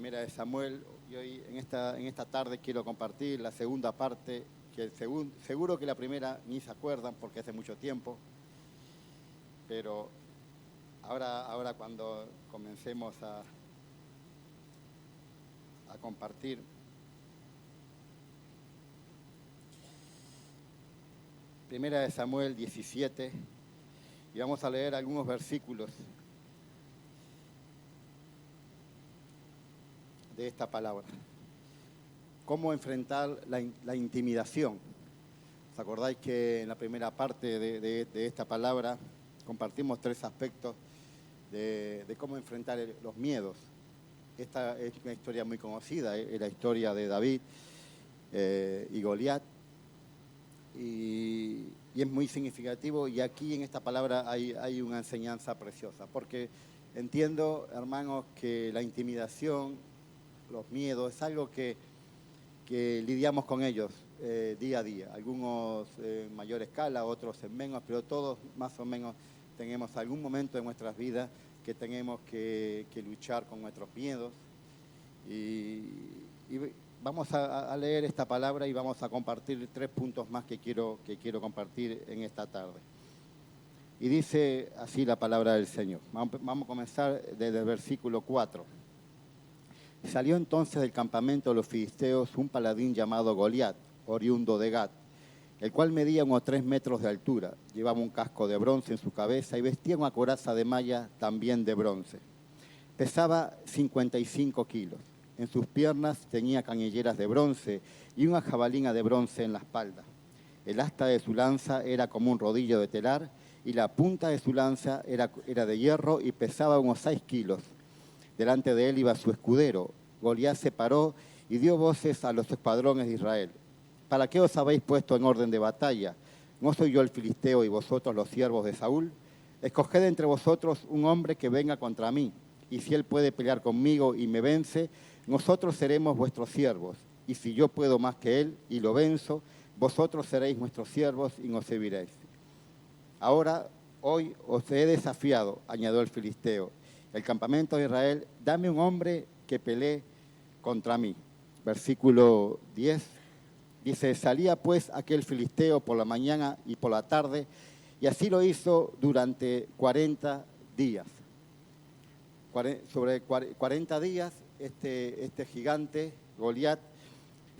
Primera de Samuel, y hoy en esta tarde quiero compartir la segunda parte, que seguro que la primera ni se acuerdan porque hace mucho tiempo, pero ahora cuando comencemos a compartir, Primera de Samuel 17, y vamos a leer algunos versículos de esta palabra. ¿Cómo enfrentar la intimidación? ¿Os acordáis que en la primera parte de esta palabra compartimos 3 aspectos de cómo enfrentar los miedos? Esta es una historia muy conocida, es la historia de David y Goliat, y es muy significativo, y aquí en esta palabra hay una enseñanza preciosa, porque entiendo, hermanos, que la intimidación, los miedos, es algo que lidiamos con ellos día a día, algunos en mayor escala, otros en menos, pero todos más o menos tenemos algún momento de nuestras vidas que tenemos que luchar con nuestros miedos. Y vamos a leer esta palabra y vamos a compartir 3 puntos más que quiero compartir en esta tarde. Y dice así la palabra del Señor. Vamos a comenzar desde el versículo 4. Salió entonces del campamento de los filisteos un paladín llamado Goliat, oriundo de Gat, el cual medía unos 3 metros de altura, llevaba un casco de bronce en su cabeza y vestía una coraza de malla también de bronce. Pesaba 55 kilos. En sus piernas tenía canilleras de bronce y una jabalina de bronce en la espalda. El asta de su lanza era como un rodillo de telar y la punta de su lanza era de hierro y pesaba unos 6 kilos. Delante de él iba su escudero. Goliat se paró y dio voces a los escuadrones de Israel. ¿Para qué os habéis puesto en orden de batalla? ¿No soy yo el filisteo y vosotros los siervos de Saúl? Escoged entre vosotros un hombre que venga contra mí, y si él puede pelear conmigo y me vence, nosotros seremos vuestros siervos. Y si yo puedo más que él y lo venzo, vosotros seréis nuestros siervos y nos serviréis. Ahora, hoy os he desafiado, añadió el filisteo, el campamento de Israel, dame un hombre que pelee contra mí. Versículo 10, dice, salía pues aquel filisteo por la mañana y por la tarde, y así lo hizo durante 40 días. Sobre 40 días, este gigante, Goliat,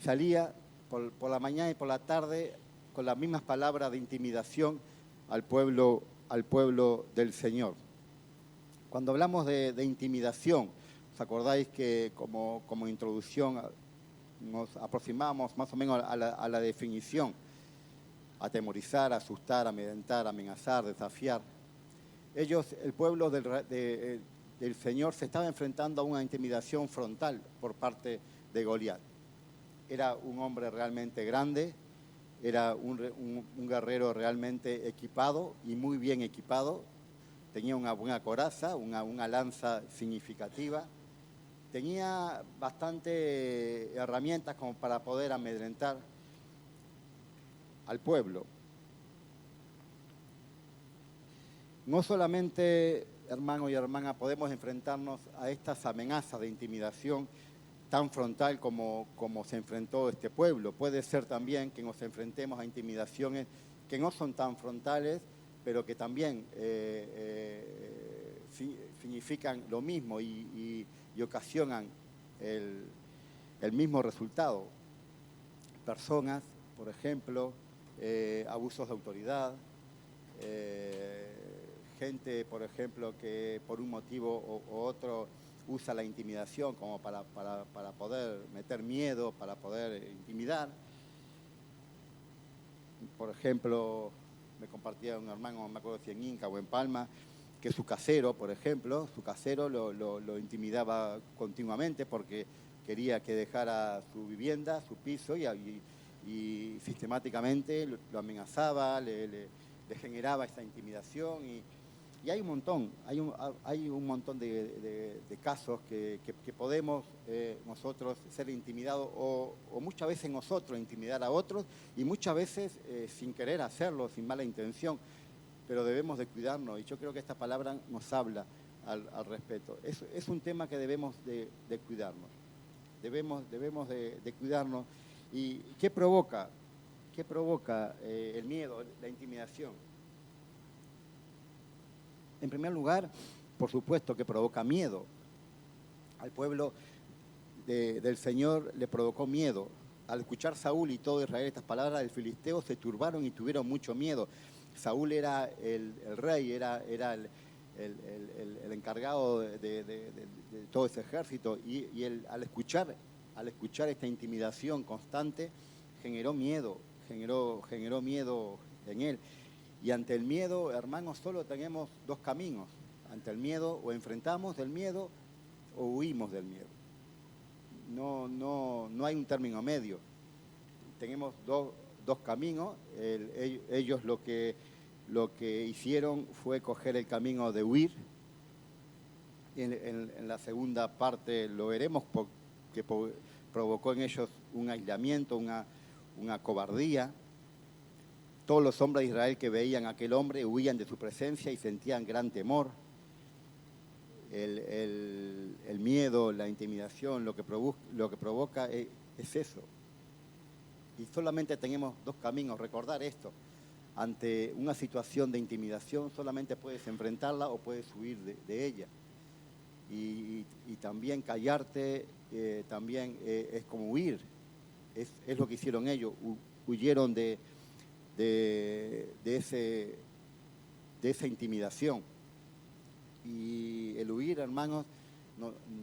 salía por la mañana y por la tarde con las mismas palabras de intimidación al pueblo del Señor. Cuando hablamos de intimidación, ¿os acordáis que como introducción nos aproximamos más o menos a la definición? Atemorizar, asustar, amedrentar, amenazar, desafiar. El pueblo del Señor se estaba enfrentando a una intimidación frontal por parte de Goliat. Era un hombre realmente grande, era un guerrero realmente equipado y muy bien equipado. Tenía una buena coraza, una lanza significativa. Tenía bastante herramientas como para poder amedrentar al pueblo. No solamente, hermano y hermana, podemos enfrentarnos a estas amenazas de intimidación tan frontal como se enfrentó este pueblo. Puede ser también que nos enfrentemos a intimidaciones que no son tan frontales, pero que también significan lo mismo y ocasionan el mismo resultado. Personas, por ejemplo, abusos de autoridad, gente, por ejemplo, que por un motivo u otro usa la intimidación como para poder meter miedo, para poder intimidar. Por ejemplo, me compartía un hermano, no me acuerdo si en Inca o en Palma, que su casero, por ejemplo, lo intimidaba continuamente porque quería que dejara su vivienda, su piso, y sistemáticamente lo amenazaba, le generaba esa intimidación. Y hay un montón de casos que podemos nosotros ser intimidados o muchas veces nosotros intimidar a otros y muchas veces sin querer hacerlo, sin mala intención, pero debemos de cuidarnos. Y yo creo que esta palabra nos habla al respeto. Es un tema que debemos de cuidarnos. Debemos de cuidarnos. ¿Y qué provoca? ¿Qué provoca el miedo, la intimidación? En primer lugar, por supuesto que provoca miedo. Al pueblo del Señor le provocó miedo. Al escuchar Saúl y todo Israel estas palabras, los filisteos se turbaron y tuvieron mucho miedo. Saúl era el rey, era el encargado de todo ese ejército, y él, al escuchar esta intimidación constante, generó miedo en él. Y ante el miedo, hermanos, solo tenemos dos caminos. Ante el miedo, o enfrentamos el miedo o huimos del miedo. No hay un término medio. Tenemos dos caminos. Ellos lo que hicieron fue coger el camino de huir. En la segunda parte lo veremos, porque provocó en ellos un aislamiento, una cobardía. Todos los hombres de Israel que veían a aquel hombre huían de su presencia y sentían gran temor. El miedo, la intimidación, lo que provoca es eso. Y solamente tenemos dos caminos, recordar esto. Ante una situación de intimidación solamente puedes enfrentarla o puedes huir de ella. Y también callarte también es como huir. Es lo que hicieron ellos, huyeron de esa intimidación. Y el huir, hermanos,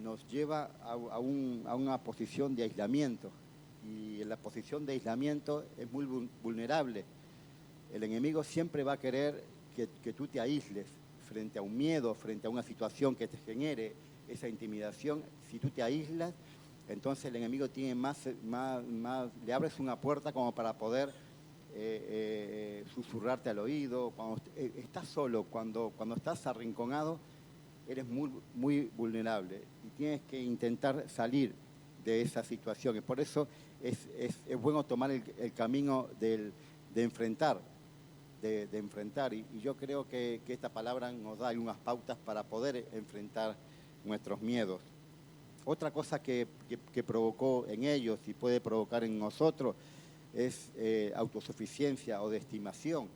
nos lleva a una posición de aislamiento. Y en la posición de aislamiento es muy vulnerable. El enemigo siempre va a querer que tú te aísles frente a un miedo, frente a una situación que te genere esa intimidación. Si tú te aíslas, entonces el enemigo tiene le abres una puerta como para poder susurrarte al oído. Cuando estás solo, cuando estás arrinconado, eres muy vulnerable y tienes que intentar salir de esa situación. Y por eso es bueno tomar el camino de enfrentar. Y yo creo que esta palabra nos da algunas pautas para poder enfrentar nuestros miedos. Otra cosa que provocó en ellos y puede provocar en nosotros es autosuficiencia o de estimación,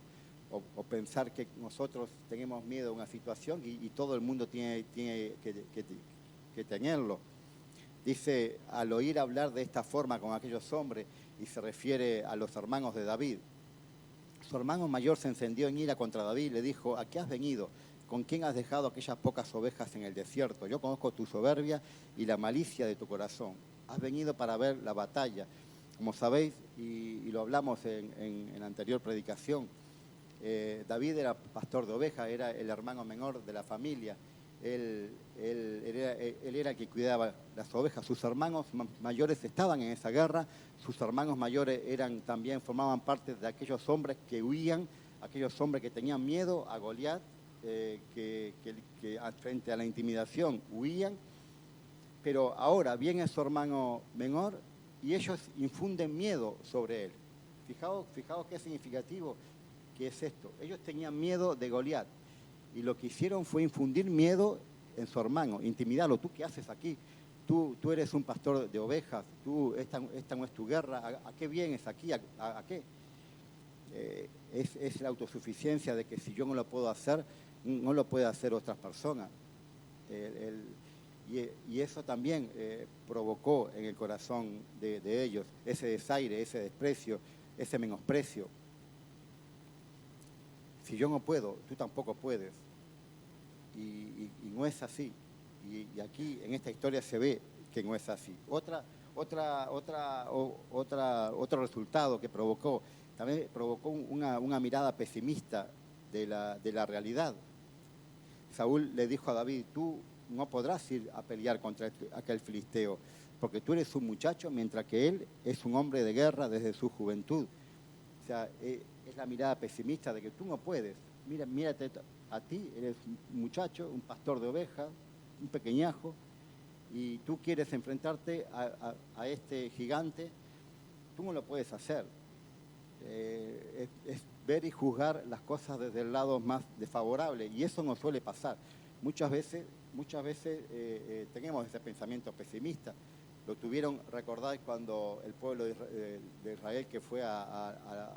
o pensar que nosotros tenemos miedo a una situación y todo el mundo tiene que tenerlo. Dice, al oír hablar de esta forma con aquellos hombres, y se refiere a los hermanos de David. Su hermano mayor se encendió en ira contra David y le dijo, ¿a qué has venido? ¿Con quién has dejado aquellas pocas ovejas en el desierto? Yo conozco tu soberbia y la malicia de tu corazón. Has venido para ver la batalla. Como sabéis, y lo hablamos en la anterior predicación, David era pastor de ovejas, era el hermano menor de la familia. Él era el que cuidaba las ovejas. Sus hermanos mayores estaban en esa guerra. Sus hermanos mayores formaban parte de aquellos hombres que huían, aquellos hombres que tenían miedo a Goliat, que frente a la intimidación huían. Pero ahora viene su hermano menor y ellos infunden miedo sobre él. Fijaos qué significativo que es esto. Ellos tenían miedo de Goliat. Y lo que hicieron fue infundir miedo en su hermano, intimidarlo. ¿Tú qué haces aquí? Tú eres un pastor de ovejas. Esta no es tu guerra. ¿A qué vienes aquí? ¿A qué? Es la autosuficiencia de que si yo no lo puedo hacer, no lo puede hacer otras personas. Y eso también provocó en el corazón de ellos ese desaire, ese desprecio, ese menosprecio. Si yo no puedo, tú tampoco puedes. Y no es así. Y aquí en esta historia se ve que no es así. Otro resultado que provocó, también provocó una mirada pesimista de la realidad. Saúl le dijo a David, tú no podrás ir a pelear contra aquel filisteo, porque tú eres un muchacho, mientras que él es un hombre de guerra desde su juventud. O sea, es la mirada pesimista de que tú no puedes. Mírate a ti, eres un muchacho, un pastor de ovejas, un pequeñajo, y tú quieres enfrentarte a este gigante, tú no lo puedes hacer. Es ver y juzgar las cosas desde el lado más desfavorable, y eso no suele pasar. muchas veces tenemos ese pensamiento pesimista. Lo tuvieron, recordad, cuando el pueblo de Israel que fue a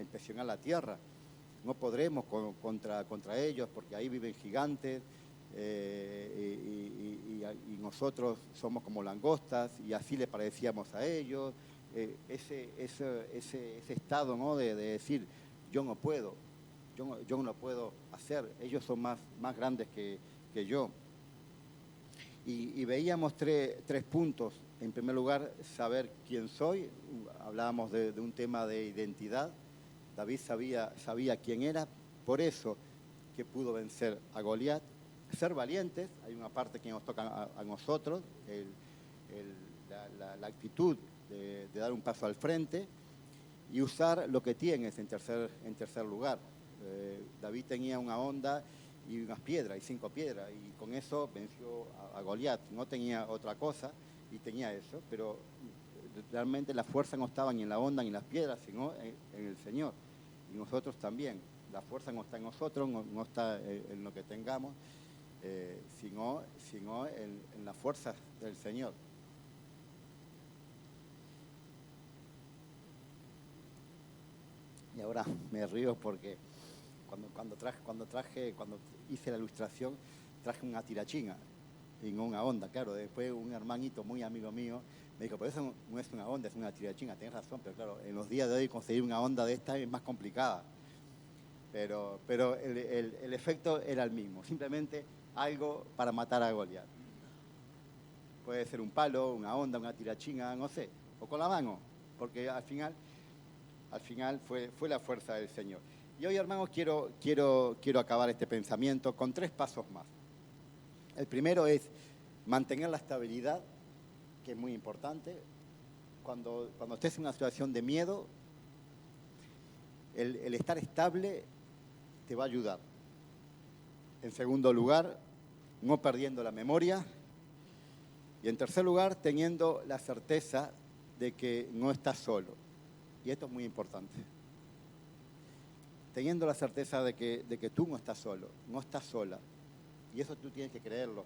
inspeccionar la tierra. No podremos contra ellos porque ahí viven gigantes y nosotros somos como langostas y así le parecíamos a ellos. Ese estado, ¿no? de decir, yo no puedo hacer, ellos son más grandes que yo. Y veíamos tres puntos. En primer lugar, saber quién soy. Hablábamos de un tema de identidad. David sabía quién era, por eso que pudo vencer a Goliat. Ser valientes, hay una parte que nos toca a nosotros, la actitud de dar un paso al frente y usar lo que tienes en tercer lugar. David tenía una honda y unas piedras, y 5 piedras, y con eso venció a Goliat. No tenía otra cosa y tenía eso, pero realmente la fuerza no estaba ni en la honda ni en las piedras, sino en el Señor. Y nosotros también. La fuerza no está en nosotros, no está en lo que tengamos, sino en la fuerza del Señor. Y ahora me río porque cuando hice la ilustración, traje una tirachina y no una onda. Claro, después un hermanito muy amigo mío me dijo, pero eso no es una onda, es una tirachina. Tienes razón, pero claro, en los días de hoy conseguir una onda de esta es más complicada. Pero el efecto era el mismo, simplemente algo para matar a Goliat. Puede ser un palo, una onda, una tirachina, no sé, o con la mano, porque al final fue la fuerza del Señor. Y hoy, hermanos, quiero acabar este pensamiento con 3 pasos más. El primero es mantener la estabilidad, que es muy importante. Cuando estés en una situación de miedo, el estar estable te va a ayudar. En segundo lugar, no perdiendo la memoria. Y en tercer lugar, teniendo la certeza de que no estás solo. Y esto es muy importante. Teniendo la certeza de que tú no estás solo, no estás sola. Y eso tú tienes que creerlo.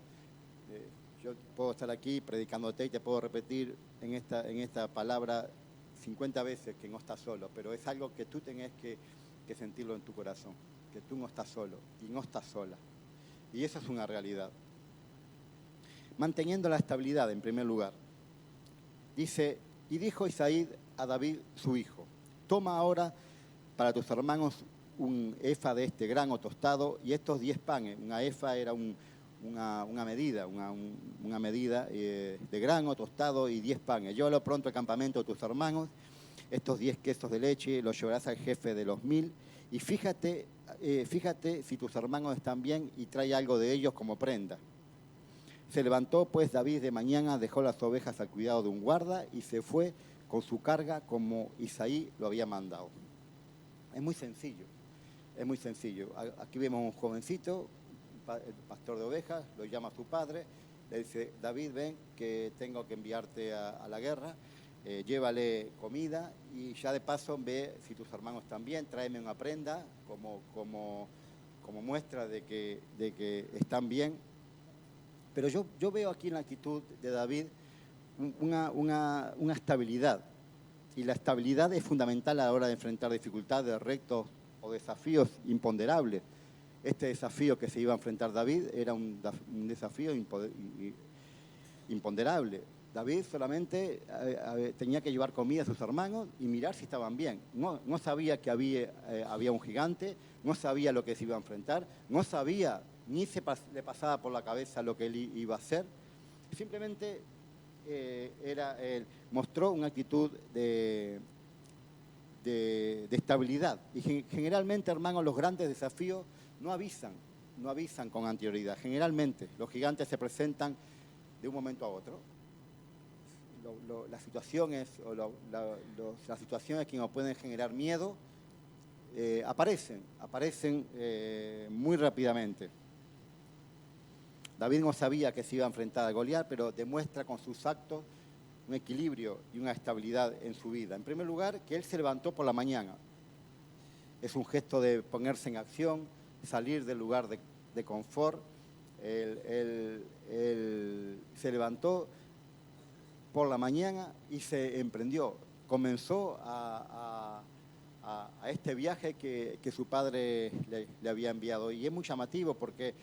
Yo puedo estar aquí predicándote y te puedo repetir en esta palabra 50 veces que no estás solo, pero es algo que tú tenés que sentirlo en tu corazón, que tú no estás solo y no estás sola. Y eso es una realidad. Manteniendo la estabilidad en primer lugar. Dice, y dijo Isaí a David su hijo, toma ahora para tus hermanos un efa de este grano tostado y estos 10 panes. Una efa era una medida de grano tostado y 10 panes. Llévalo pronto al campamento de tus hermanos, estos 10 quesos de leche los llevarás al jefe de los 1000 y fíjate si tus hermanos están bien y trae algo de ellos como prenda. Se levantó pues David de mañana, dejó las ovejas al cuidado de un guarda y se fue con su carga como Isaí lo había mandado. Es muy sencillo. Aquí vemos un jovencito, el pastor de ovejas, lo llama a su padre, le dice, David, ven que tengo que enviarte a la guerra, llévale comida y ya de paso ve si tus hermanos están bien, tráeme una prenda como muestra de que están bien. Pero yo veo aquí en la actitud de David una estabilidad. Y la estabilidad es fundamental a la hora de enfrentar dificultades, retos o desafíos imponderables. Este desafío que se iba a enfrentar David era un desafío imponderable. David solamente tenía que llevar comida a sus hermanos y mirar si estaban bien. No sabía que había un gigante, no sabía lo que se iba a enfrentar, no sabía ni le pasaba por la cabeza lo que él iba a hacer. Simplemente mostró una actitud de estabilidad. Y generalmente, hermanos, los grandes desafíos no avisan con anterioridad. Generalmente, los gigantes se presentan de un momento a otro. Las situaciones que nos pueden generar miedo aparecen muy rápidamente. David no sabía que se iba a enfrentar a Goliat, pero demuestra con sus actos un equilibrio y una estabilidad en su vida. En primer lugar, que él se levantó por la mañana. Es un gesto de ponerse en acción, salir del lugar de confort Él se levantó por la mañana y se emprendió. Comenzó a este viaje que su padre le había enviado. Y es muy llamativo porque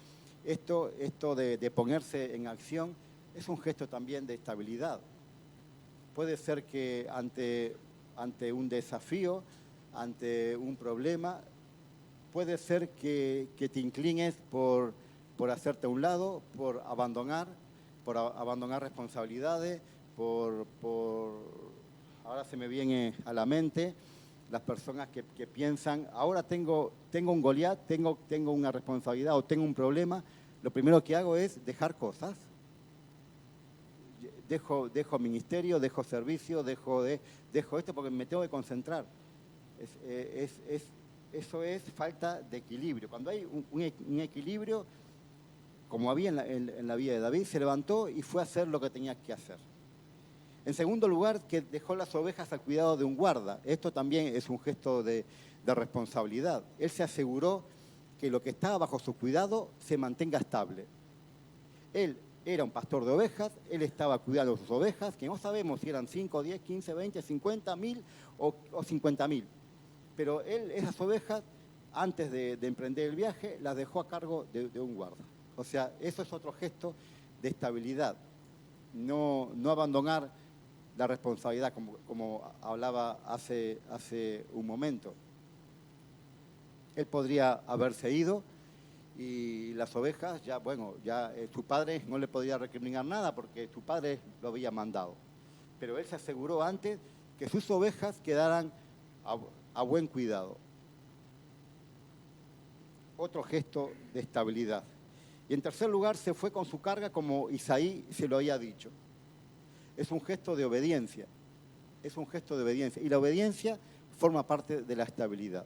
esto de ponerse en acción es un gesto también de estabilidad. Puede ser que ante un desafío, ante un problema, puede ser que te inclines por hacerte a un lado, por abandonar responsabilidades, ahora se me viene a la mente las personas que piensan, ahora tengo un Goliat, tengo una responsabilidad o tengo un problema, lo primero que hago es dejar cosas. Dejo ministerio, dejo servicio, dejo esto porque me tengo que concentrar. Eso es falta de equilibrio. Cuando hay un equilibrio, como había en la vida de David, se levantó y fue a hacer lo que tenía que hacer. En segundo lugar, que dejó las ovejas al cuidado de un guarda. Esto también es un gesto de responsabilidad. Él se aseguró que lo que estaba bajo su cuidado se mantenga estable. Él era un pastor de ovejas, él estaba cuidando de sus ovejas, que no sabemos si eran 5, 10, 15, 20, 50, 1000 o 50.000. Pero él, esas ovejas, antes de emprender el viaje, las dejó a cargo de un guarda. O sea, eso es otro gesto de estabilidad. No abandonar la responsabilidad, como hablaba hace un momento. Él podría haberse ido y las ovejas, su padre no le podía recriminar nada porque su padre lo había mandado. Pero él se aseguró antes que sus ovejas quedaran a buen cuidado. Otro gesto de estabilidad. Y en tercer lugar, se fue con su carga como Isaí se lo había dicho. Es un gesto de obediencia. Es un gesto de obediencia. Y la obediencia forma parte de la estabilidad.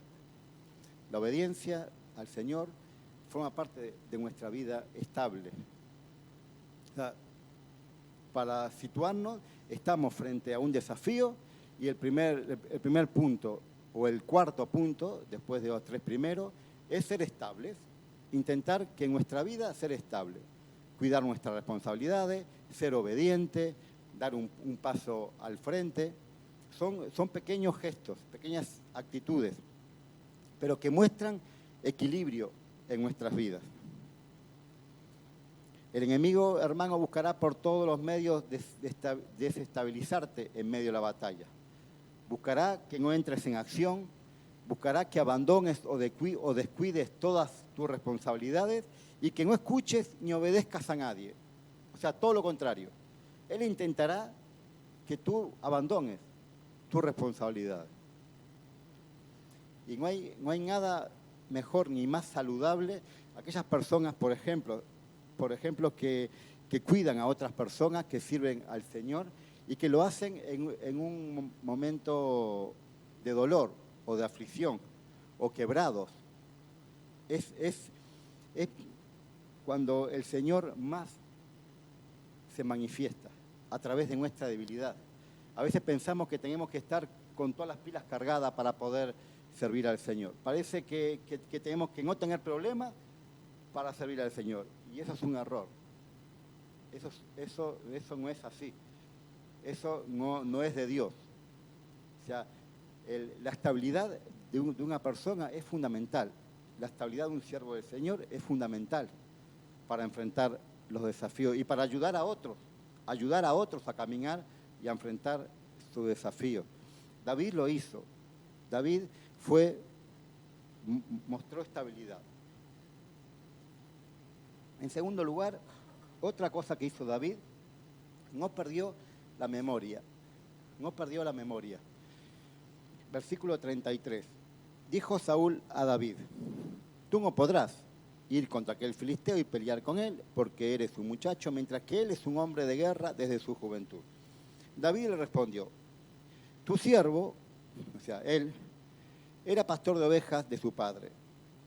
La obediencia al Señor forma parte de nuestra vida estable. O sea, para situarnos, estamos frente a un desafío y el primer punto o el cuarto punto, después de los tres primeros, es ser estables. Intentar que en nuestra vida ser estable. Cuidar nuestras responsabilidades, ser obediente, dar un paso al frente. Son pequeños gestos, pequeñas actitudes, pero que muestran equilibrio en nuestras vidas. El enemigo, hermano, buscará por todos los medios desestabilizarte en medio de la batalla. Buscará que no entres en acción, buscará que abandones o descuides todas tus responsabilidades y que no escuches ni obedezcas a nadie. O sea, todo lo contrario. Él intentará que tú abandones tus responsabilidades. Y no hay nada mejor ni más saludable aquellas personas, por ejemplo, que cuidan a otras personas, que sirven al Señor y que lo hacen en un momento de dolor o de aflicción o quebrados. Es cuando el Señor más se manifiesta a través de nuestra debilidad. A veces pensamos que tenemos que estar con todas las pilas cargadas para poder servir al Señor. Parece que tenemos que no tener problemas para servir al Señor. Y eso es un error. Eso no es así. Eso no es de Dios. O sea, la estabilidad de una persona es fundamental. La estabilidad de un siervo del Señor es fundamental para enfrentar los desafíos y para ayudar a otros a caminar y a enfrentar su desafío. David lo hizo. David mostró estabilidad. En segundo lugar, otra cosa que hizo David, no perdió la memoria. Versículo 33. Dijo Saúl a David: tú no podrás ir contra aquel filisteo y pelear con él, porque eres un muchacho, mientras que él es un hombre de guerra desde su juventud. David le respondió: tu siervo, o sea, él, era pastor de ovejas de su padre.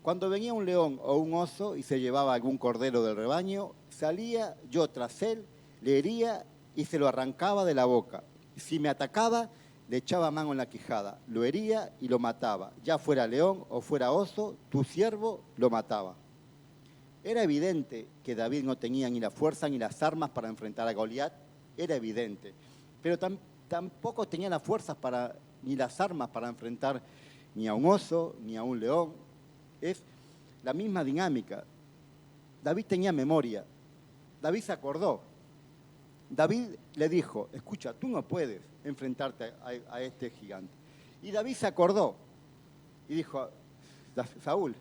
Cuando venía un león o un oso y se llevaba algún cordero del rebaño, salía yo tras él, le hería y se lo arrancaba de la boca. Si me atacaba, le echaba mano en la quijada, lo hería y lo mataba. Ya fuera león o fuera oso, tu siervo lo mataba. Era evidente que David no tenía ni la fuerza ni las armas para enfrentar a Goliat, era evidente. Pero tampoco tenía las fuerzas ni las armas para enfrentar ni a un oso, ni a un león. Es la misma dinámica. David tenía memoria. David se acordó. David le dijo, escucha, tú no puedes enfrentarte a este gigante. Y David se acordó y dijo, Saúl,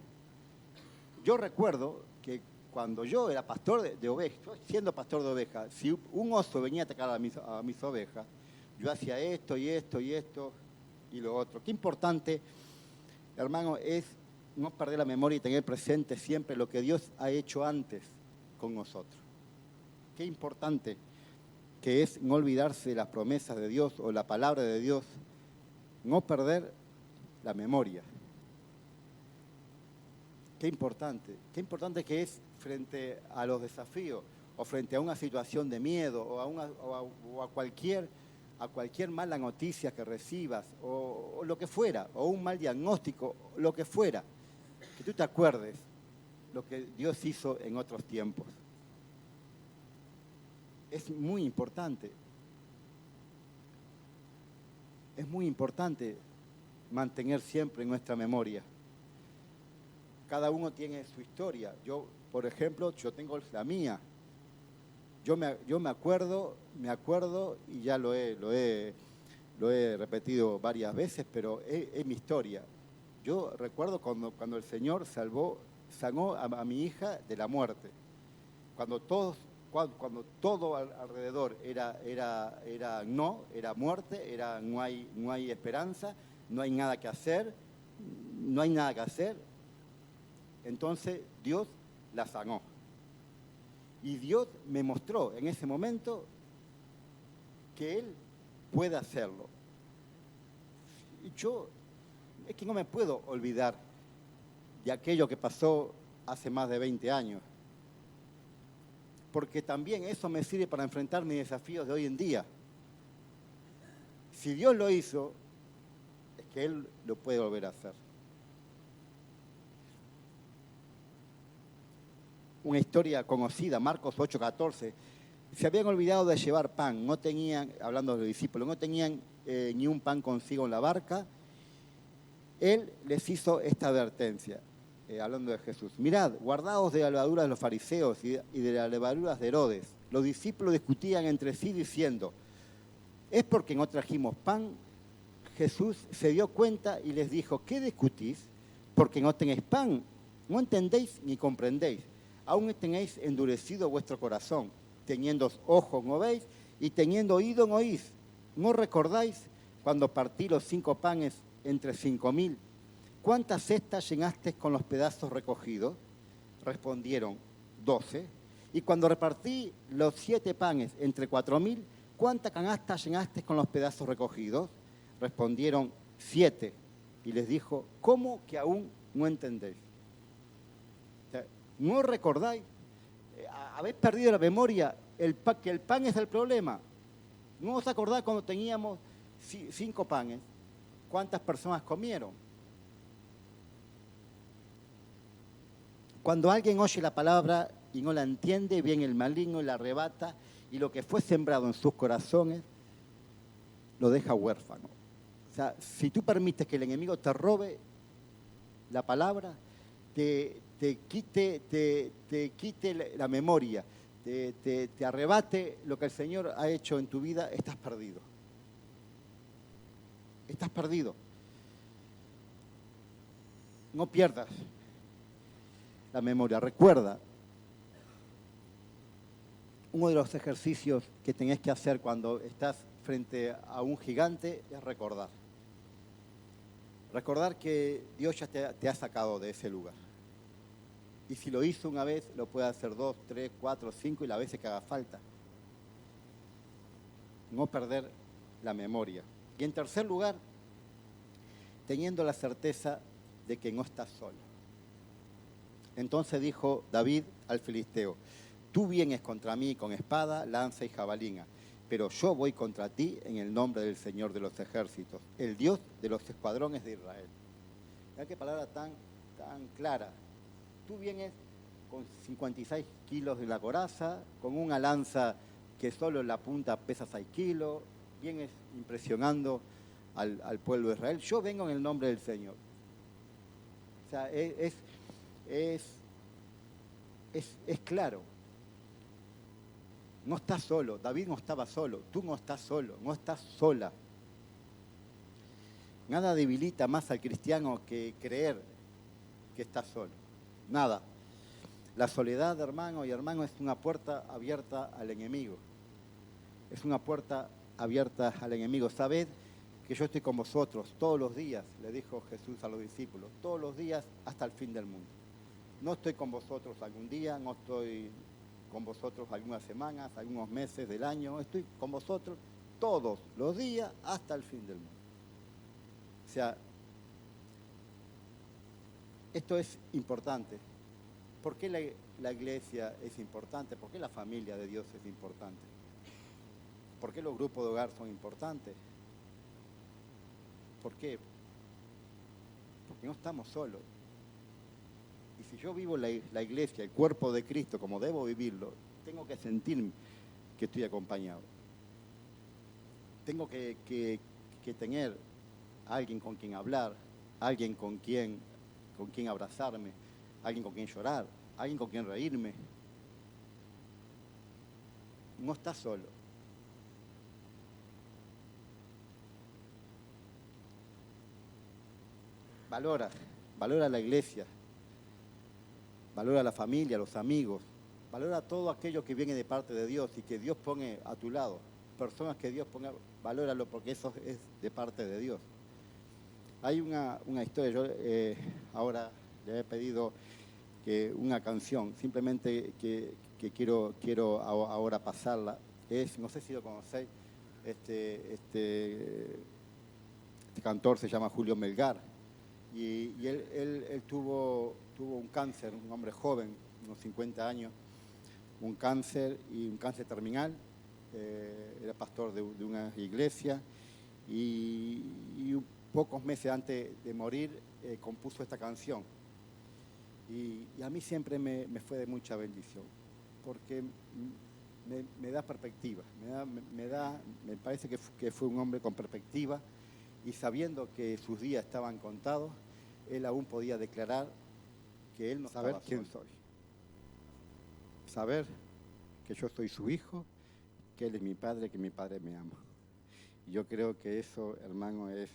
yo recuerdo que cuando yo era pastor de ovejas, siendo pastor de ovejas, si un oso venía a atacar a mis ovejas, yo hacía esto y esto y esto y lo otro. Qué importante, hermano, es no perder la memoria y tener presente siempre lo que Dios ha hecho antes con nosotros. Qué importante que es no olvidarse de las promesas de Dios o la palabra de Dios, no perder la memoria. Qué importante que es frente a los desafíos o frente a una situación de miedo o a cualquier mala noticia que recibas o lo que fuera, o un mal diagnóstico, lo que fuera, que tú te acuerdes lo que Dios hizo en otros tiempos. Es muy importante. Es muy importante mantener siempre en nuestra memoria. Cada uno tiene su historia. Yo, por ejemplo, yo tengo la mía. Yo me acuerdo y ya lo he repetido varias veces, pero es mi historia. Yo recuerdo cuando el Señor sanó a mi hija de la muerte. Cuando todo alrededor era muerte, no hay esperanza, no hay nada que hacer, entonces Dios la sanó. Y Dios me mostró en ese momento que Él puede hacerlo. Y yo es que no me puedo olvidar de aquello que pasó hace más de 20 años. Porque también eso me sirve para enfrentar mis desafíos de hoy en día. Si Dios lo hizo, es que Él lo puede volver a hacer. Una historia conocida, Marcos 8:14, se habían olvidado de llevar pan, no tenían, hablando de los discípulos, no tenían ni un pan consigo en la barca. Él les hizo esta advertencia, hablando de Jesús. Mirad, guardaos de la levadura de los fariseos y de las levaduras de Herodes. Los discípulos discutían entre sí diciendo, ¿es porque no trajimos pan? Jesús se dio cuenta y les dijo, ¿qué discutís? Porque no tenéis pan, no entendéis ni comprendéis. Aún tenéis endurecido vuestro corazón, teniendo ojos no veis y teniendo oído no oís. ¿No recordáis cuando partí los 5 panes entre 5.000? ¿Cuántas cestas llenaste con los pedazos recogidos? Respondieron, 12. Y cuando repartí los 7 panes entre 4.000, ¿cuántas canastas llenaste con los pedazos recogidos? Respondieron, 7. Y les dijo, ¿cómo que aún no entendéis? ¿No recordáis? ¿Habéis perdido la memoria? Que el pan es el problema. ¿No os acordáis cuando teníamos 5 panes? ¿Cuántas personas comieron? Cuando alguien oye la palabra y no la entiende, viene el maligno y la arrebata, y lo que fue sembrado en sus corazones lo deja huérfano. O sea, si tú permites que el enemigo te robe la palabra, te quite la memoria, te arrebate lo que el Señor ha hecho en tu vida, estás perdido. Estás perdido. No pierdas la memoria. Recuerda, uno de los ejercicios que tenés que hacer cuando estás frente a un gigante es recordar. Recordar que Dios ya te ha sacado de ese lugar. Y si lo hizo una vez, lo puede hacer 2, 3, 4, 5 y las veces que haga falta. No perder la memoria. Y en tercer lugar, teniendo la certeza de que no estás solo. Entonces dijo David al filisteo, tú vienes contra mí con espada, lanza y jabalina, pero yo voy contra ti en el nombre del Señor de los ejércitos, el Dios de los escuadrones de Israel. Mira qué palabra tan clara. Tú vienes con 56 kilos de la coraza, con una lanza que solo en la punta pesa 6 kilos, vienes impresionando al pueblo de Israel. Yo vengo en el nombre del Señor. O sea, es claro. No estás solo, David no estaba solo, tú no estás solo, no estás sola. Nada debilita más al cristiano que creer que está solo. Nada. La soledad, hermano y hermano, es una puerta abierta al enemigo. Es una puerta abierta al enemigo. Sabed que yo estoy con vosotros todos los días, le dijo Jesús a los discípulos, todos los días hasta el fin del mundo. No estoy con vosotros algún día, no estoy con vosotros algunas semanas, algunos meses del año, estoy con vosotros todos los días hasta el fin del mundo. O sea, esto es importante. ¿Por qué la iglesia es importante? ¿Por qué la familia de Dios es importante? ¿Por qué los grupos de hogar son importantes? ¿Por qué? Porque no estamos solos. Y si yo vivo la iglesia, el cuerpo de Cristo, como debo vivirlo, tengo que sentir que estoy acompañado. Tengo que tener alguien con quien hablar, alguien con quien abrazarme, alguien con quien llorar, alguien con quien reírme. No estás solo. Valora la iglesia, valora la familia, los amigos, valora todo aquello que viene de parte de Dios y que Dios pone a tu lado. Personas que Dios ponga, valóralo porque eso es de parte de Dios. Hay una historia, yo ahora le he pedido que una canción, simplemente que quiero ahora pasarla, no sé si lo conocéis, este cantor se llama Julio Melgar, y él tuvo un cáncer, un hombre joven, unos 50 años, un cáncer terminal, era pastor de una iglesia, y pocos meses antes de morir compuso esta canción. Y a mí siempre me fue de mucha bendición, porque me da perspectiva, me parece que fue un hombre con perspectiva, y sabiendo que sus días estaban contados, él aún podía declarar que él no estaba solo. Saber quién soy. Saber que yo soy su hijo, que él es mi padre, que mi padre me ama. Y yo creo que eso, hermano, es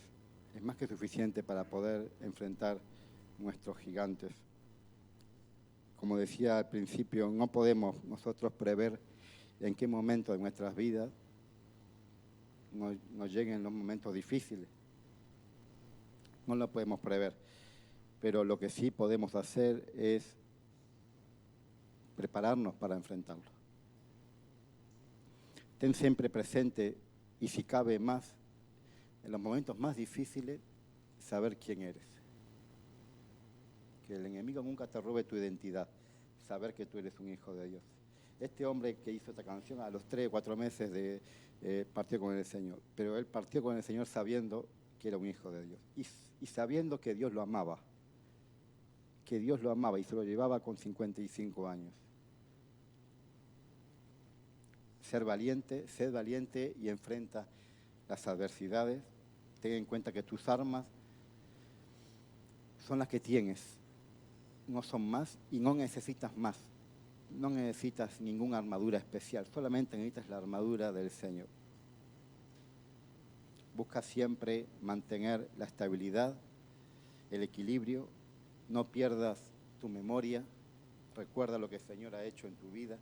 más que suficiente para poder enfrentar nuestros gigantes. Como decía al principio, no podemos nosotros prever en qué momento de nuestras vidas nos lleguen los momentos difíciles. No lo podemos prever, pero lo que sí podemos hacer es prepararnos para enfrentarlo. Ten siempre presente, y si cabe más, en los momentos más difíciles, saber quién eres. Que el enemigo nunca te robe tu identidad, saber que tú eres un hijo de Dios. Este hombre que hizo esta canción a los 3 o 4 meses partió con el Señor, pero él partió con el Señor sabiendo que era un hijo de Dios y sabiendo que Dios lo amaba, y se lo llevaba con 55 años. Sed valiente y enfrenta las adversidades. Ten en cuenta que tus armas son las que tienes, no son más, y no necesitas más. No necesitas ninguna armadura especial, solamente necesitas la armadura del Señor. Busca siempre mantener la estabilidad, el equilibrio, no pierdas tu memoria, recuerda lo que el Señor ha hecho en tu vida,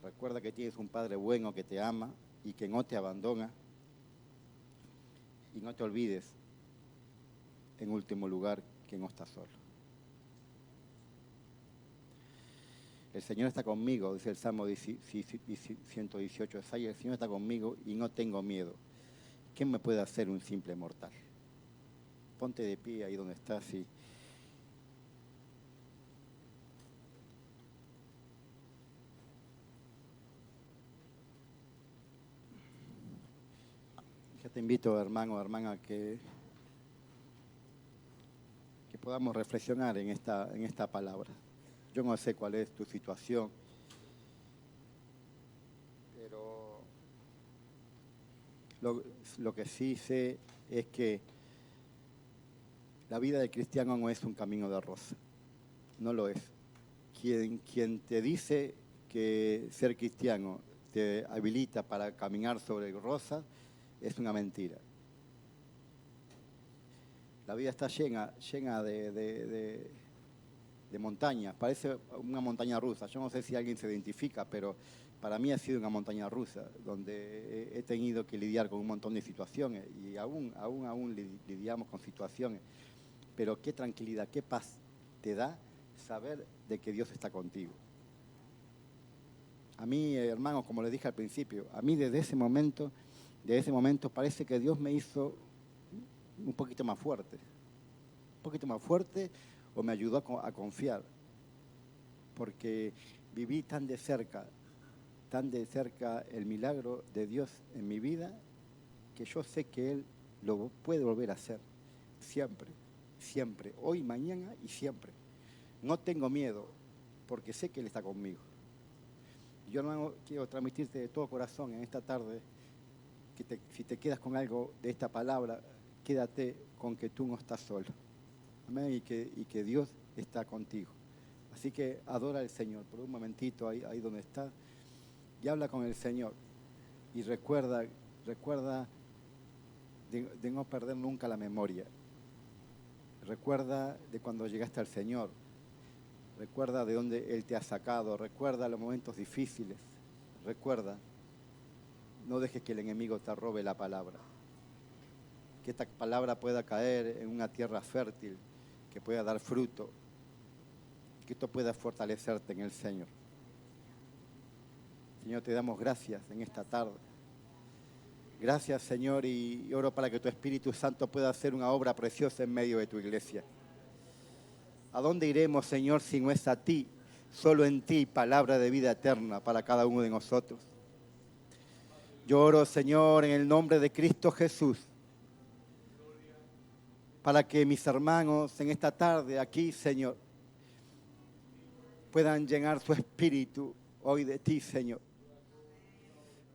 recuerda que tienes un Padre bueno que te ama y que no te abandona, y no te olvides, en último lugar, que no estás solo. El Señor está conmigo, dice el Salmo 118, el Señor está conmigo y no tengo miedo. ¿Quién me puede hacer un simple mortal? Ponte de pie ahí donde estás y ya te invito, hermano o hermana, que podamos reflexionar en esta palabra. Yo no sé cuál es tu situación, pero lo que sí sé es que la vida del cristiano no es un camino de rosa, no lo es. Quien te dice que ser cristiano te habilita para caminar sobre rosas es una mentira. La vida está llena de montañas, parece una montaña rusa. Yo no sé si alguien se identifica, pero para mí ha sido una montaña rusa, donde he tenido que lidiar con un montón de situaciones y aún lidiamos con situaciones. Pero qué tranquilidad, qué paz te da saber de que Dios está contigo. A mí, hermanos, como les dije al principio, a mí desde ese momento parece que Dios me hizo un poquito más fuerte o me ayudó a confiar, porque viví tan de cerca el milagro de Dios en mi vida, que yo sé que Él lo puede volver a hacer, siempre, hoy, mañana y siempre. No tengo miedo, porque sé que Él está conmigo. Yo, hermano, quiero transmitirte de todo corazón en esta tarde, que si te quedas con algo de esta palabra, quédate con que tú no estás solo. Amén, y que Dios está contigo. Así que adora al Señor por un momentito ahí donde estás y habla con el Señor. Y recuerda de no perder nunca la memoria. Recuerda de cuando llegaste al Señor. Recuerda de dónde Él te ha sacado. Recuerda los momentos difíciles. Recuerda, no dejes que el enemigo te robe la palabra. Que esta palabra pueda caer en una tierra fértil, que pueda dar fruto, que esto pueda fortalecerte en el Señor. Señor, te damos gracias en esta tarde. Gracias, Señor, y oro para que tu Espíritu Santo pueda hacer una obra preciosa en medio de tu iglesia. ¿A dónde iremos, Señor, si no es a ti? Solo en ti, palabra de vida eterna para cada uno de nosotros. Yo oro, Señor, en el nombre de Cristo Jesús, para que mis hermanos en esta tarde aquí, Señor, puedan llenar su espíritu hoy de ti, Señor.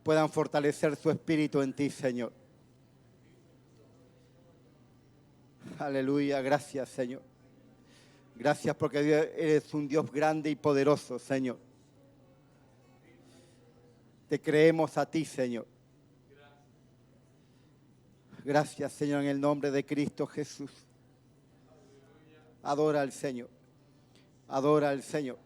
Puedan fortalecer su espíritu en ti, Señor. Aleluya, gracias, Señor. Gracias porque eres un Dios grande y poderoso, Señor. Te creemos a ti, Señor. Gracias, Señor, en el nombre de Cristo Jesús. Adora al Señor. Adora al Señor.